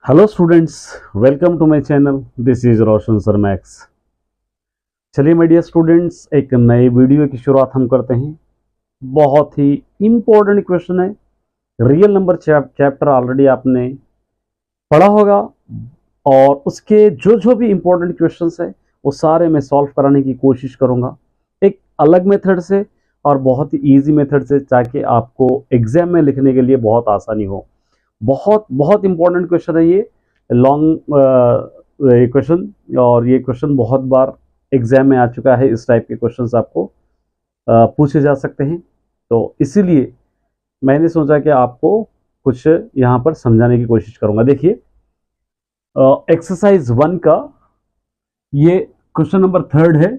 Hello students, welcome to my channel. This is Roshan sir Max. चलिए my dear students, एक नए video की शुरुआत हम करते हैं। बहुत ही इम्पोर्टेंट क्वेश्चन है। रियल नंबर चैप्टर ऑलरेडी आपने पढ़ा होगा और उसके जो जो भी इम्पोर्टेंट क्वेश्चंस है वो सारे मैं सॉल्व कराने की कोशिश करूंगा एक अलग मेथड से और बहुत ही ईजी मेथड से, ताकि आपको एग्जाम में लिखने के लिए बहुत आसानी हो। बहुत बहुत इंपॉर्टेंट क्वेश्चन है ये, लॉन्ग क्वेश्चन, और ये क्वेश्चन बहुत बार एग्जाम में आ चुका है। इस टाइप के क्वेश्चंस आपको पूछे जा सकते हैं, तो इसीलिए मैंने सोचा कि आपको कुछ यहाँ पर समझाने की कोशिश करूंगा। देखिए, एक्सरसाइज 1 का ये क्वेश्चन नंबर 3 है।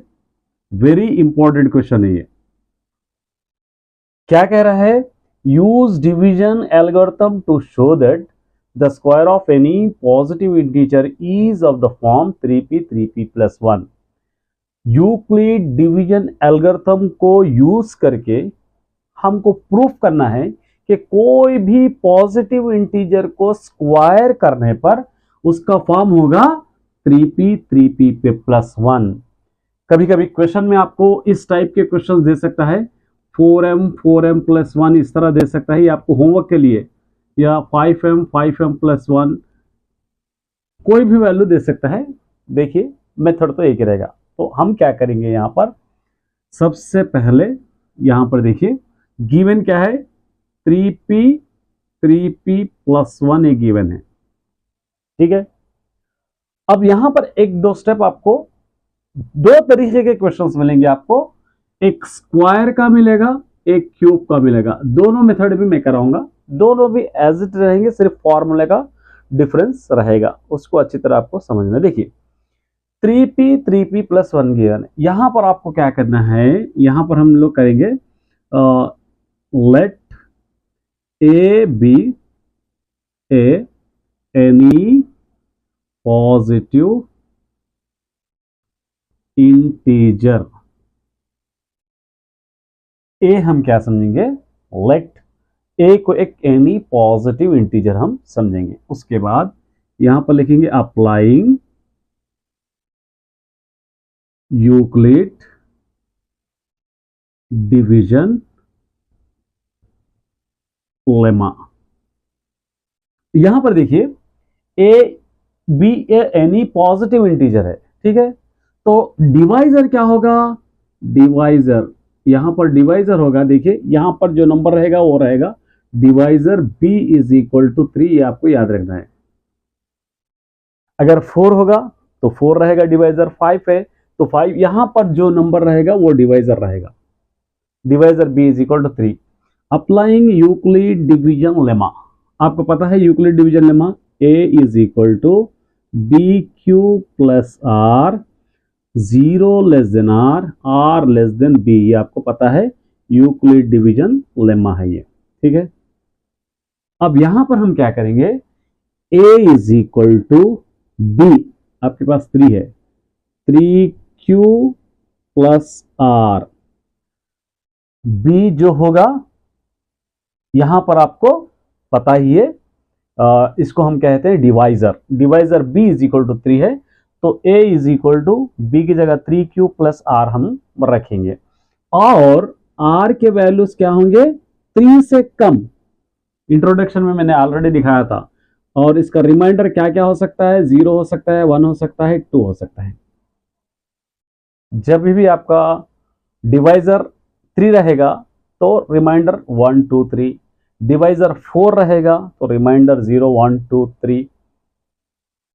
वेरी इंपॉर्टेंट क्वेश्चन है ये। क्या कह रहा है? use division algorithm to show that the square of any positive integer is of the form 3p plus 1। Euclid division algorithm को यूज करके हमको प्रूफ करना है कि कोई भी पॉजिटिव इंटीजर को स्क्वायर करने पर उसका फॉर्म होगा 3p पे प्लस 1। कभी कभी क्वेश्चन में आपको इस टाइप के क्वेश्चन दे सकता है, 4m प्लस 1 इस तरह दे सकता है, आपको होमवर्क के लिए, या 5m प्लस 1 कोई भी वैल्यू दे सकता है। देखिए, मेथड तो एक ही रहेगा। तो हम क्या करेंगे यहाँ पर, सबसे पहले यहाँ पर देखिए गिवन क्या है, 3p प्लस 1 एक गिवन है, ठीक है। अब यहाँ पर एक दो स्टेप आपको, दो तरीके के क्वेश्चंस मिलेंगे आपको, एक स्क्वायर का मिलेगा, एक क्यूब का मिलेगा। दोनों मेथड भी मैं कराऊंगा, दोनों भी एज इट रहेंगे, सिर्फ फॉर्मूले का डिफरेंस रहेगा, उसको अच्छी तरह आपको समझना। देखिए 3p प्लस 1 गिवन है। यहां पर आपको क्या करना है, यहां पर हम लोग करेंगे let a B any positive integer. A हम क्या समझेंगे, लेट ए को एक एनी पॉजिटिव इंटीजर हम समझेंगे। उसके बाद यहां पर लिखेंगे अप्लाइंग यूक्लिड डिवीजन लेमा। यहां पर देखिए A B any positive integer है, ठीक है। तो डिवाइजर क्या होगा, डिवाइजर यहां पर डिवाइजर होगा। देखिए यहां पर जो नंबर रहेगा वो रहेगा divisor b is equal to 3, ये आपको याद रखना है। अगर 4 होगा तो 4 रहेगा, डिवाइजर 5 है तो 5, यहां पर जो नंबर रहेगा वो डिवाइजर रहेगा। Divisor b is equal to 3। Applying Euclid division lemma, आपको पता है Euclid division lemma, a is equal to B Q plus R, 0 less than r less than b, ये आपको पता है यूक्लिड डिवीजन लेमा है ये, ठीक है। अब यहां पर हम क्या करेंगे, a is equal to b, आपके पास 3 है, 3q प्लस r, b जो होगा यहां पर आपको पता ही है, इसको हम कहते हैं divisor. Divisor b is equal to 3 है, तो a is equal to b की जगह 3q प्लस r हम रखेंगे, और r के वैल्यूज क्या होंगे, 3 से कम। इंट्रोडक्शन में मैंने ऑलरेडी दिखाया था। और इसका रिमाइंडर क्या क्या हो सकता है, 0 हो सकता है, 1 हो सकता है, 2 हो सकता है। जब भी आपका डिवाइजर 3 रहेगा तो रिमाइंडर 1 2 3, डिवाइजर 4 रहेगा तो रिमाइंडर 0 1 2 3,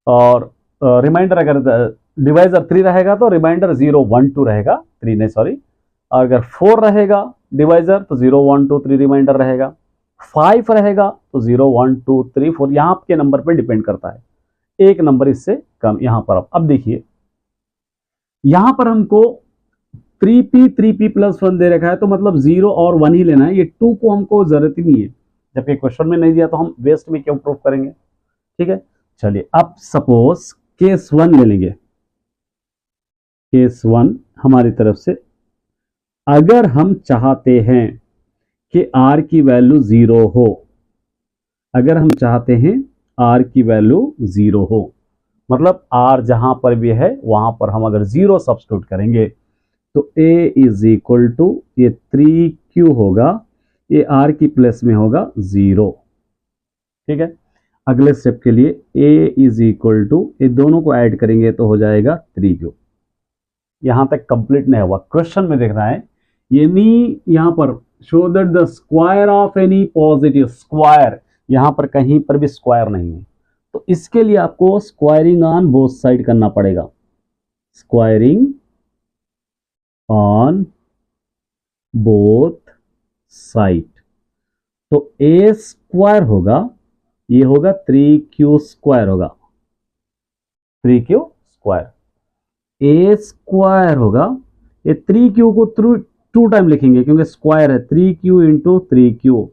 और रिमाइंडर अगर डिवाइजर 3 रहेगा तो रिमाइंडर 0 1 2 रहेगा, 3 नहीं सॉरी। अगर 4 रहेगा डिवाइजर तो 0 1 2 3 रिमाइंडर रहेगा, 5 रहेगा तो 0 1 2 3 4, यहाँ के नंबर पे डिपेंड करता है, एक नंबर इससे कम यहाँ पर। अब देखिए यहाँ पर हमको 3p प्लस 1 दे रखा है, तो मतलब 0 और 1 ही लेना है, ये 2 को हमको जरूरत ही नहीं है, जबकि क्वेश्चन में नहीं दिया तो हम वेस्ट में क्यों प्रूफ करेंगे, ठीक है। चलिए अब सपोज केस 1 ले लेंगे। केस 1 हमारी तरफ से, अगर हम चाहते हैं कि r की वैल्यू 0 हो, अगर हम चाहते हैं r की वैल्यू 0 हो, मतलब r जहां पर भी है वहां पर हम अगर 0 सब्स्टिट्यूट करेंगे तो a इज इक्वल टू ये 3q होगा, ये r की प्लेस में होगा 0। ठीक है, अगले स्टेप के लिए a इज इक्वल टू, ये दोनों को ऐड करेंगे तो हो जाएगा 3q। यहां तक कंप्लीट नहीं हुआ, क्वेश्चन में देखना है, यानी यहां पर show that the square of any positive, square यहां पर कहीं पर भी स्क्वायर नहीं है, तो इसके लिए आपको स्क्वायरिंग ऑन बोथ साइड करना पड़ेगा, स्क्वायरिंग ऑन बोथ साइड। तो ए स्क्वायर होगा, ये होगा 3q स्क्वायर होगा, 3q स्क्वायर। ए स्क्वायर होगा, ये 3q को टू टाइम लिखेंगे क्योंकि स्क्वायर है, 3q into 3q।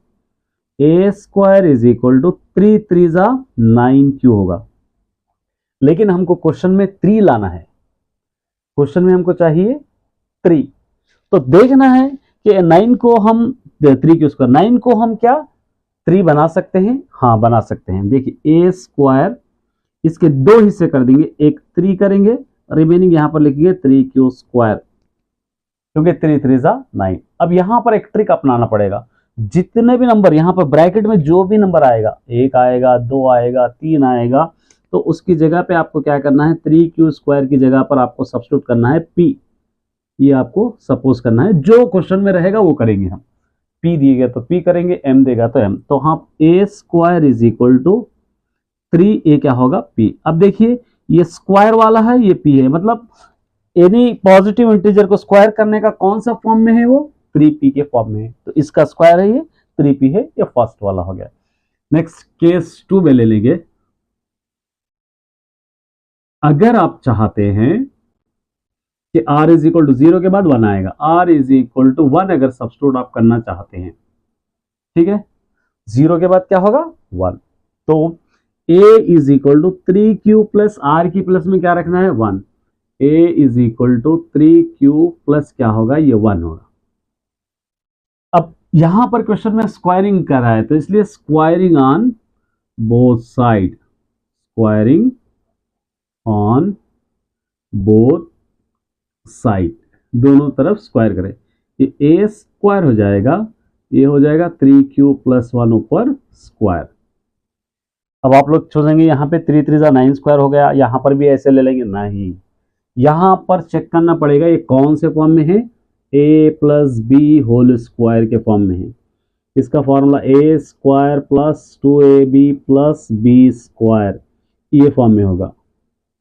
A square is equal to 3 3 9q होगा, लेकिन हमको क्वेश्चन में 3 लाना है, क्वेश्चन में हमको चाहिए 3। तो देखना है कि 9 को हम 3q स्क्वायर, 9 को हम क्या 3 बना सकते हैं? हाँ बना सकते हैं। देखिए ए स्क्वायर, इसके 2 हिस्से कर देंगे, एक 3 करेंगे, रिमेनिंग यहां पर लिखेंगे 3q स्क्वायर, क्योंकि 3 3 9। अब यहां पर एक ट्रिक अपनाना पड़ेगा, जितने भी नंबर यहां पर ब्रैकेट में जो भी नंबर आएगा, 1 आएगा, 2 आएगा, 3 आएगा, तो उसकी जगह पे आपको क्या करना है, 3q स्क्वायर की जगह पर आपको सब्स्टिट्यूट करना है p। ये आपको सपोज करना है, जो क्वेश्चन में रहेगा वो करेंगे हम। p दिएगा तो p करेंगे, m देगा तो m। तो हाँ, a square is equal to 3, a क्या होगा p। अब देखिए ये स्क्वायर वाला है, ये p है, मतलब एनी पॉजिटिव इंटीजर को स्क्वायर करने का कौन सा फॉर्म में है, वो 3p के फॉर्म में है, तो इसका स्क्वायर है, ये 3p है, ये फर्स्ट वाला हो गया। नेक्स्ट केस 2 में ले लेंगे। अगर आप चाहते हैं कि r इज इक्वल टू 0 के बाद 1 आएगा, r इज इक्वल टू 1 अगर सब्स्टिट्यूट आप करना चाहते हैं, ठीक है, 0 के बाद क्या होगा 1, तो a is equal to 3q plus r की प्लस में क्या रखना है 1, a is equal to 3q plus क्या होगा, ये 1 होगा। अब यहां पर क्वेश्चन में स्क्वायरिंग कर रहा है, तो इसलिए squaring on both side, squaring on both side, दोनों तरफ स्क्वायर करें, ये ए स्क्वायर हो जाएगा, ये हो जाएगा 3q प्लस 1 ऊपर स्क्वायर। अब आप लोग सोचेंगे यहाँ पे 3 3 9 स्क्वायर हो गया, यहाँ पर भी ऐसे ले लेंगे, नहीं, यहाँ पर चेक करना पड़ेगा ये कौन से फॉर्म में है, a plus B whole square के फॉर्म में है। इसका formula a square plus 2ab plus B square, ये फॉर्म में होगा।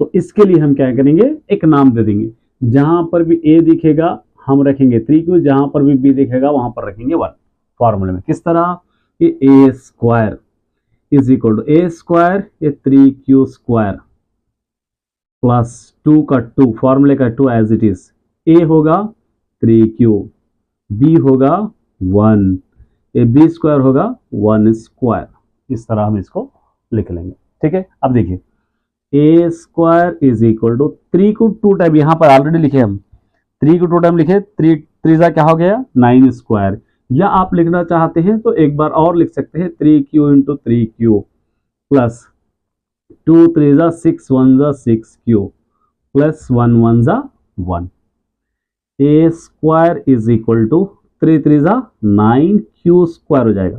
तो इसके लिए हम क्या करेंगे, एक नाम दे देंगे, जहां पर भी a दिखेगा हम रखेंगे 3q, जहां पर भी b दिखेगा वहां पर रखेंगे 1। फॉर्मूले में किस तरह, ये a square is equal to a square, ये 3q स्क्वायर प्लस 2 का 2, फॉर्मूले का 2 एज इट इज, a होगा 3q, b होगा 1, ये b स्क्वायर होगा 1 स्क्वायर। इस तरह हम इसको लिख लेंगे, ठीक है। अब देखिए a square is equal to 3 को 2 टाइम, यहां पर ऑलरेडी लिखे हम 3 को 2 टाइम लिखे, 3 3 क्या हो गया 9 स्क्वायर, या आप लिखना चाहते हैं तो एक बार और लिख सकते हैं 3q into 3q plus 2 3 6 1 6q plus 1 1 1। a square is equal to 3 3 9q square हो जाएगा,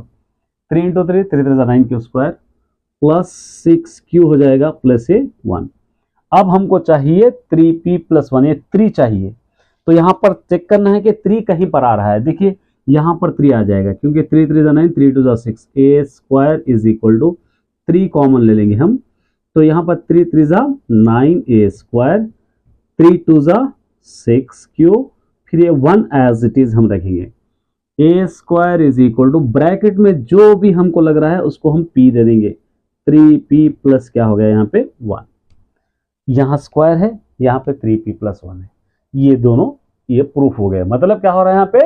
3 into 3 3 3 9q square plus 6q हो जाएगा प्लस ये 1। अब हमको चाहिए 3p प्लस 1, ये 3 चाहिए, तो यहां पर चेक करना है कि 3 कहीं पर आ रहा है। देखिए यहां पर 3 आ जाएगा, क्योंकि 3 3 9 3 2 6, a square is equal to 3 common ले लेंगे हम, तो यहां पर 3 3 9 a स्क्वायर, 3 2 6q, फिर ये 1 एज इट इज हम रखेंगे, a square is equal to bracket में जो भी हमको लग रहा है उसको हम p दे देंगे, 3p प्लस क्या हो गया यहाँ पे 1, यहाँ स्क्वायर है, यहाँ पे 3p प्लस 1 है, ये दोनों ये प्रूफ हो गया। मतलब क्या हो रहा है यहाँ पे,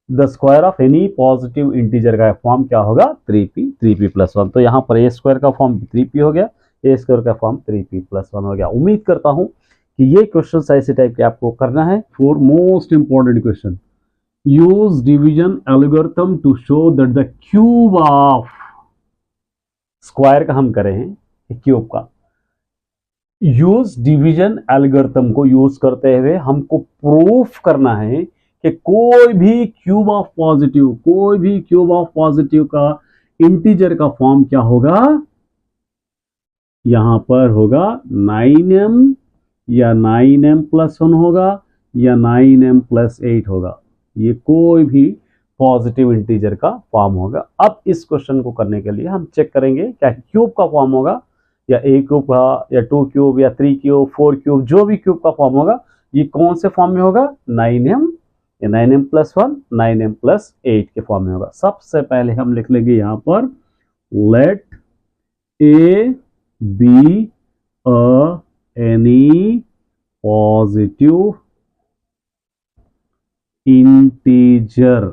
the square of any positive integer का फॉर्म क्या होगा 3p प्लस 1। तो यहाँ पर ए स्क्वायर का फॉर्म 3p हो गया, ए स्क्वायर का फॉर्म 3p प्लस 1 हो गया। उम्मीद करता हूं कि ये क्वेश्चन ऐसे टाइप के आपको करना है। For most important question, use division algorithm to show that the cube of square का हम करे हैं क्यूब का। यूज डिवीजन एल्गोरिथम को यूज करते हुए हमको प्रूफ करना है कि कोई भी क्यूब ऑफ पॉजिटिव का इंटीजर का फॉर्म क्या होगा, यहां पर होगा 9m या 9m+1 होगा या 9m+8 होगा। ये कोई भी पॉजिटिव इंटीजर का फॉर्म होगा। अब इस क्वेश्चन को करने के लिए हम चेक करेंगे क्या क्यूब का फॉर्म होगा या ए क्यूब का या 2 क्यूब या 3 क्यूब 4 क्यूब, जो भी क्यूब का फॉर्म होगा ये कौन से फॉर्म में होगा, 9m या 9m+1 9m+8 के फॉर्म में होगा। सबसे पहले हम लिख लेंगे यहां पर let a B any positive integer.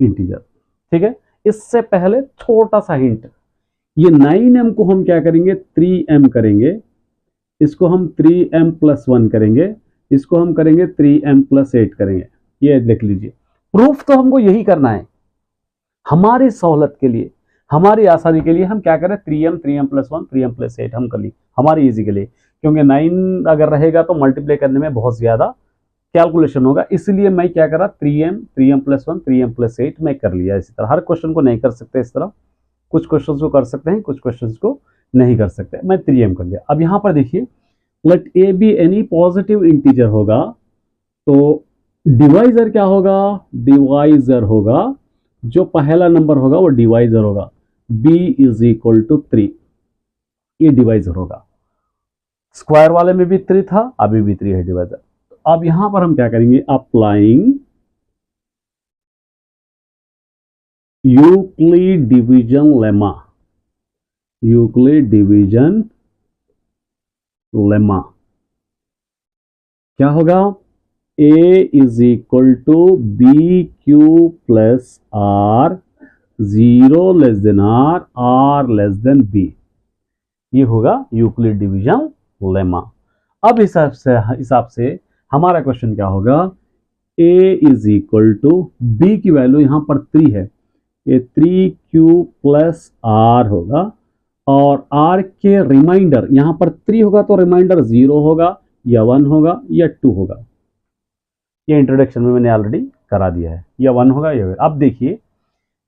ठीक है, इससे पहले छोटा सा हिंट, ये 9m को हम क्या करेंगे 3m करेंगे, इसको हम 3m+1 करेंगे, इसको हम करेंगे 3m+8 करेंगे। ये लिख लीजिए। प्रूफ तो हमको यही करना है, हमारी सहूलत के लिए, हमारी आसानी के लिए हम क्या करें 3m 3m+1 3m+8 हम कर ली हमारी इजी के लिए, क्योंकि 9 अगर रहेगा तो मल्टीप्लाई करने में बहुत ज्यादा कैलकुलेशन होगा, इसलिए मैं क्या करा 3m 3m+1 3m+8 मैं कर लिया। इसी तरह हर क्वेश्चन को नहीं कर सकते इस तरह, कुछ क्वेश्चंस को कर सकते हैं, कुछ क्वेश्चंस को नहीं कर सकते। मैं 3m कर लिया। अब यहां पर देखिए let a B any positive integer होगा तो डिवाइजर क्या होगा, डिवाइजर होगा, जो पहला नंबर होगा वो डिवाइजर होगा, b = 3, ये डिवाइजर होगा। स्क्वायर वाले में भी 3 था, अभी भी 3 है डिवाइजर। तो अब यहां पर हम क्या करेंगे applying Euclid division lemma, Euclid division lemma क्या होगा, a = bq + r 0 r r b, ये होगा यूक्लिड डिवीजन लेमा। अब हिसाब से हमारा क्वेश्चन क्या होगा, a = b की वैल्यू यहां पर 3 है, ये 3q + r होगा, और r के रिमाइंडर यहां पर 3 होगा तो रिमाइंडर 0 होगा या 1 होगा या 2 होगा। ये इंट्रोडक्शन में मैंने ऑलरेडी करा दिया है, या 1 होगा या। अब देखिए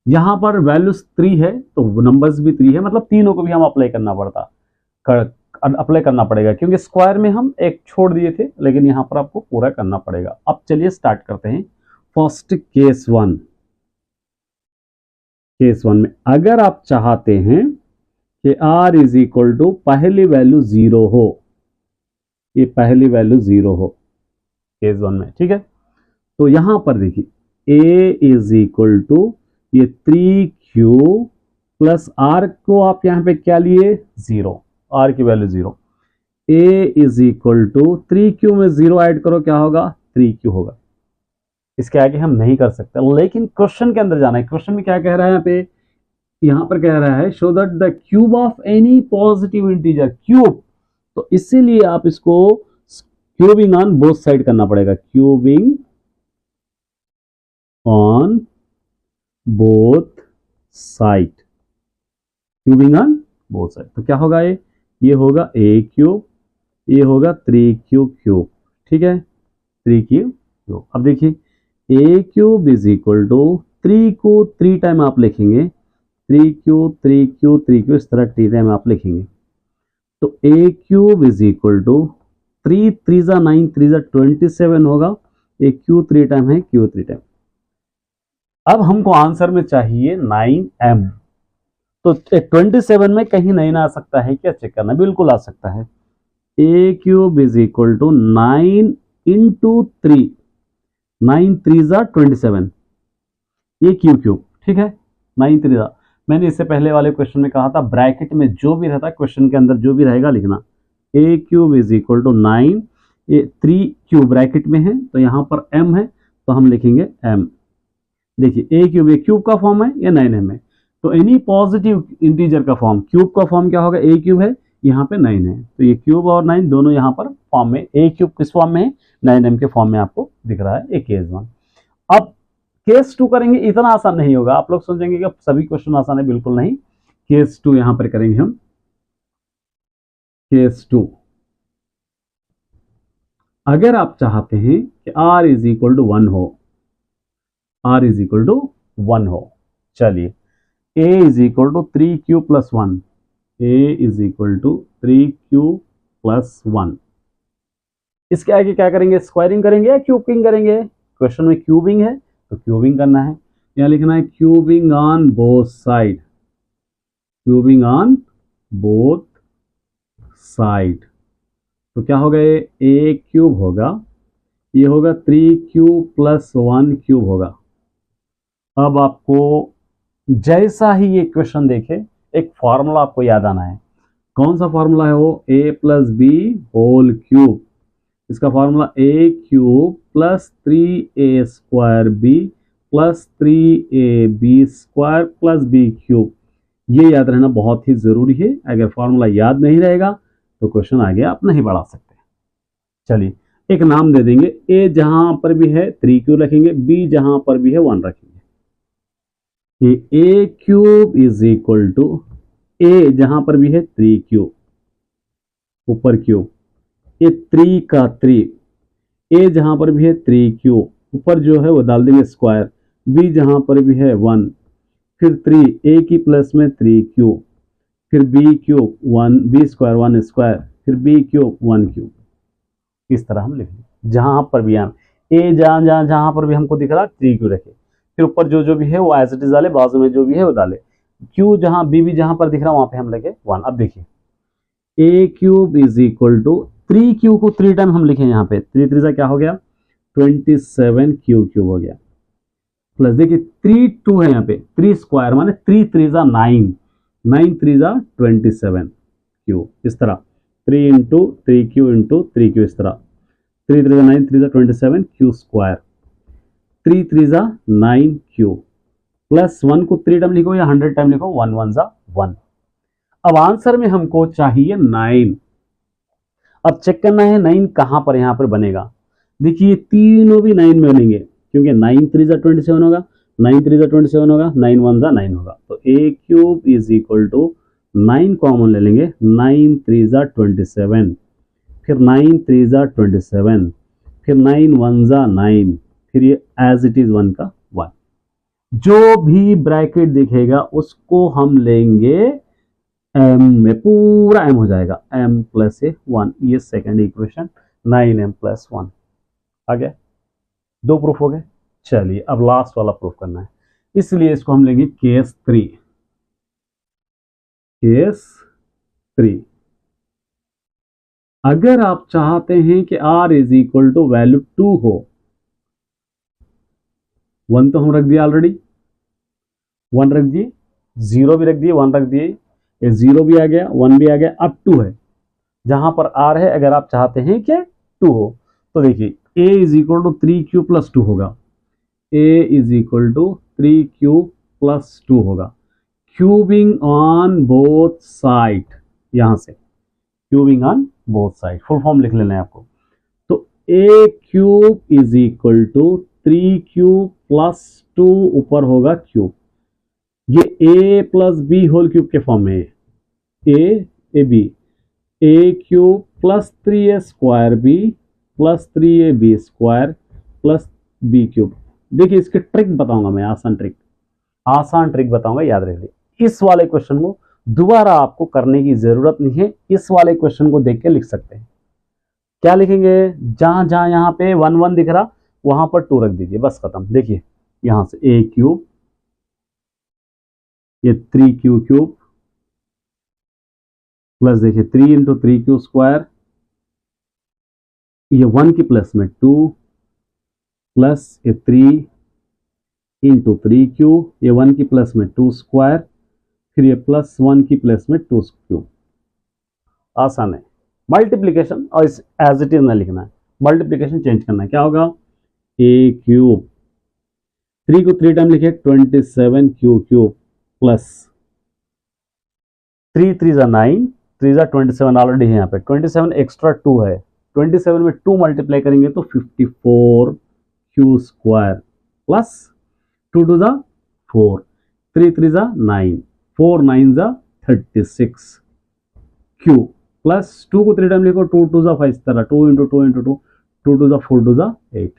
यहां पर वैल्यूज 3 है तो नंबर्स भी 3 है, मतलब तीनों को भी हम अप्लाई करना पड़ेगा, क्योंकि स्क्वायर में हम एक छोड़ दिए थे, लेकिन यहां पर आपको पूरा करना पड़ेगा। अब चलिए स्टार्ट करते हैं। फर्स्ट केस 1 में अगर आप चाहते हैं कि r = पहली वैल्यू 0 हो, ये पहली वैल्यू 0 हो केस 1 में, ठीक है, तो यहां पर देखिए a = ये 3q + r को आप यहां पे क्या लिए 0, r की वैल्यू 0, a = 3q में 0 ऐड करो क्या होगा 3q होगा। इसके आगे हम नहीं कर सकते, लेकिन क्वेश्चन के अंदर जाना है। क्वेश्चन में क्या कह रहा है, यहां पर कह रहा है show that the cube of any positive integer, cube, तो इसीलिए आप इसको क्यूबिंग ऑन बोथ साइड करना पड़ेगा, cubing on both side, cubing on both side. तो क्या होगा, ये होगा a क्यूब, ये होगा 3q क्यूब, ठीक है 3q क्यूब। अब देखिए a क्यूब = 3 को 3 टाइम आप लिखेंगे, 3q 3q 3q, इस तरह 3 टाइम आप लिखेंगे, तो a क्यूब = 3 3 9 3 27 होगा, a q 3 टाइम है, q 3 टाइम। अब हमको आंसर में चाहिए 9m, तो 27 में कहीं नहीं आ सकता है क्या, चेक करना, बिल्कुल आ सकता है। a क्यूब = 9 × 3, 9 3 27, ये q क्यूब, ठीक है 9 3। मैंने इससे पहले वाले क्वेश्चन में कहा था ब्रैकेट में जो भी रहता है क्वेश्चन के अंदर जो भी रहेगा लिखना, a क्यूब = 9, ये 3q ब्रैकेट में है तो यहां पर m है तो हम लिखेंगे m। देखिए a क्यूब, ये क्यूब का फॉर्म है, ये 9m है, तो एनी पॉजिटिव इंटीजर का फॉर्म, क्यूब का फॉर्म क्या होगा, a क्यूब है, यहाँ पे 9 है, तो ये क्यूब और 9 दोनों यहाँ पर फॉर्म में, a क्यूब किस फॉर्म में है 9m के फॉर्म में आपको दिख रहा है, एक केस 1। अब केस 2 करेंगे, इतना आसान नहीं होगा, आप लोग सोचेंगे कि सभी क्वेश्चन आसान है, बिल्कुल नहीं। केस 2 यहां पर करेंगे हम। केस 2, अगर आप चाहते हैं कि r इज इक्वल टू 1 हो, r इज इक्वल टू 1 हो, चलिए a is equal to 3q plus 1, a is equal to 3q plus 1। इसके आगे क्या करेंगे, स्क्वायरिंग करेंगे या क्यूबिंग करेंगे? क्वेश्चन में क्यूबिंग है तो क्यूबिंग करना है, यहां लिखना है cubing on both side, cubing on both side. तो क्या होगा, ये a क्यूब होगा, ये होगा 3q प्लस 1 क्यूब होगा। अब आपको जैसा ही ये क्वेश्चन देखे एक फॉर्मूला आपको याद आना है। कौन सा फॉर्मूला है वो, a plus B whole cube. इसका formula a cube plus 3a square b plus 3ab square plus b cube. ये याद रहना बहुत ही जरूरी है। अगर फॉर्मूला याद नहीं रहेगा तो क्वेश्चन आगे आप नहीं बढ़ा सकते। चलिए एक नाम दे देंगे, a जहां पर भी है 3q रखेंगे, b जहां पर भी है 1 रखेंगे। a cube is equal to a जहां पर भी है 3q, ऊपर क्यूब, ये 3 का 3, a जहां पर भी है 3q, ऊपर जो है वो डाल देंगे स्क्वायर, b जहां पर भी है 1, फिर 3 a की प्लस में 3q, फिर b cube 1, b square 1 square, फिर b क्यूब 1 क्यूब। इस तरह हम लिख लें, जहां पर भी हम a जहां पर भी हमको दिख रहा 3q रखे, फिर ऊपर जो भी है वो एज इट इज डाले, बाजू में जो भी है वो डाले, q जहां b भी जहां पर दिख रहा वहां पे हम लगे 1। अब देखिए a cube is equal to 3q को 3 टाइम हम लिखें, यहाँ पे 3 3 क्या हो गया 27q क्यूब हो गया, प्लस देखिए 3 2 है यहाँ पे, 3 स्क्वायर माने 3 3 9, 9 3 27 क्यूब। इस तरह 3 इंटू 3q इंटू 3q, इस तरह 3 3 9 3 27 क्यू स्क्वायर, 3 3 9 क्यू, प्लस 1 को 3 टाइम लिखो या 100 टाइम लिखो, 1 1 1। अब आंसर में हमको चाहिए 9। अब चेक करना है 9 कहां पर यहां पर बनेगा। देखिए तीनों भी 9 में बनेंगे, क्योंकि 9 3 27 होगा, 9 3 27 होगा, 9 1 9 होगा। तो a cube is equal to 9 common ले लेंगे, 9 3 27, फिर 9 3 27, फिर 9 1 9, फिर ये एज इट इज 1 का 1। जो भी ब्रैकेट दिखेगा उसको हम लेंगे m में, पूरा m हो जाएगा, m प्लस 1। ये सेकेंड इक्वेशन 9m प्लस 1 आ गया। 2 प्रूफ हो गए। चलिए अब लास्ट वाला प्रूफ करना है, इसलिए इसको हम लेंगे केस 3। केस 3, अगर आप चाहते हैं कि r is equal to value 2 हो, 1 तो हम रख दिया ऑलरेडी, 1 रख दिए, 0 भी रख दिए, 1 रख दिए, ये 0 भी आ गया, 1 भी आ गया, अब 2 है। जहां पर r है, अगर आप चाहते हैं कि 2 हो तो देखिए a is equal to 3q plus 2 होगा, a is equal to 3q plus 2 होगा। क्यूबिंग ऑन बोथ साइड, यहां से cubing on both side, full form लिख लेना है आपको। तो a cube is equal to 3q plus 2, ऊपर होगा क्यूब, ये a plus B whole cube के फॉर्म में है, a b, a cube plus 3a square b plus 3ab square plus b cube. देखिए इसकी ट्रिक बताऊंगा मैं, आसान ट्रिक बताऊंगा, याद रख लीजिए। इस वाले क्वेश्चन को दोबारा आपको करने की जरूरत नहीं है, इस वाले क्वेश्चन को देख के लिख सकते हैं। क्या लिखेंगे, जहां जहां यहाँ पे 1 1 दिख रहा वहां पर 2 रख दीजिए, बस खत्म। देखिए यहां से a क्यूब, ये 3q क्यूब, प्लस देखिए 3 इंटू 3q स्क्वायर, ये 1 की प्लस में 2, प्लस ये 3 इंटू 3q, ये 1 की प्लस में 2 स्क्वायर, फिर ये प्लस 1 की प्लस में 2 क्यूब। आसान है। मल्टीप्लीकेशन और इस एज इट इज ना लिखना है, मल्टीप्लीकेशन चेंज करना है। क्या होगा, a क्यूब, 3 को 3 टाइम लिखे 27q क्यूब, प्लस 3 3 9, 3 27 ऑलरेडी है यहाँ पे, 27 एक्स्ट्रा 2 है, 27 में 2 मल्टीप्लाई करेंगे तो 54q स्क्वायर प्लस 2 2 4, 3 3 9, 4 9 जा 36 क्यू प्लस 2 को 3 टाइम लिखो, 2 2 जा 5, इस तरह 2 इंटू 2 इंटू 2, 2 2 जा 4 2 जा 8।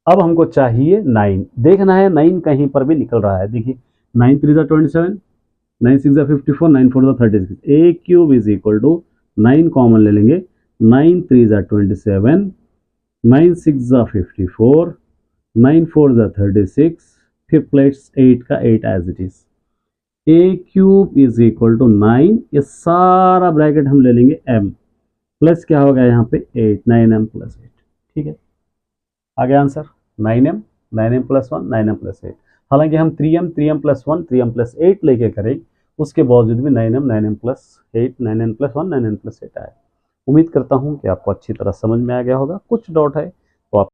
अब हमको चाहिए 9, देखना है 9 कहीं पर भी निकल रहा है। देखिए 9 3 जा 27, 9 6 जा 54, 9 4 जा 36। A cube is equal to 9 common ले लेंगे, 9 3 जा 27, 9 6 जा 54, 9 4 जा 36, फिर प्लेट्स 8 का 8 as it is. A cube is equal to 9, ये सारा ब्रैकेट हम ले लेंगे m, प्लस क्या होगा यहाँ पे 8, 9m प्लस 8। ठीक है, आ गया answer 9m, 9m plus 1, 9m plus 8। हालांकि हम 3m प्लस 1, 3m प्लस 8 लेके करें, उसके बावजूद भी 9m plus 8, 9m plus 1, 9m plus 8 आए। उम्मीद करता हूँ कि आपको अच्छी तरह समझ में आ गया होगा। कुछ डाउट है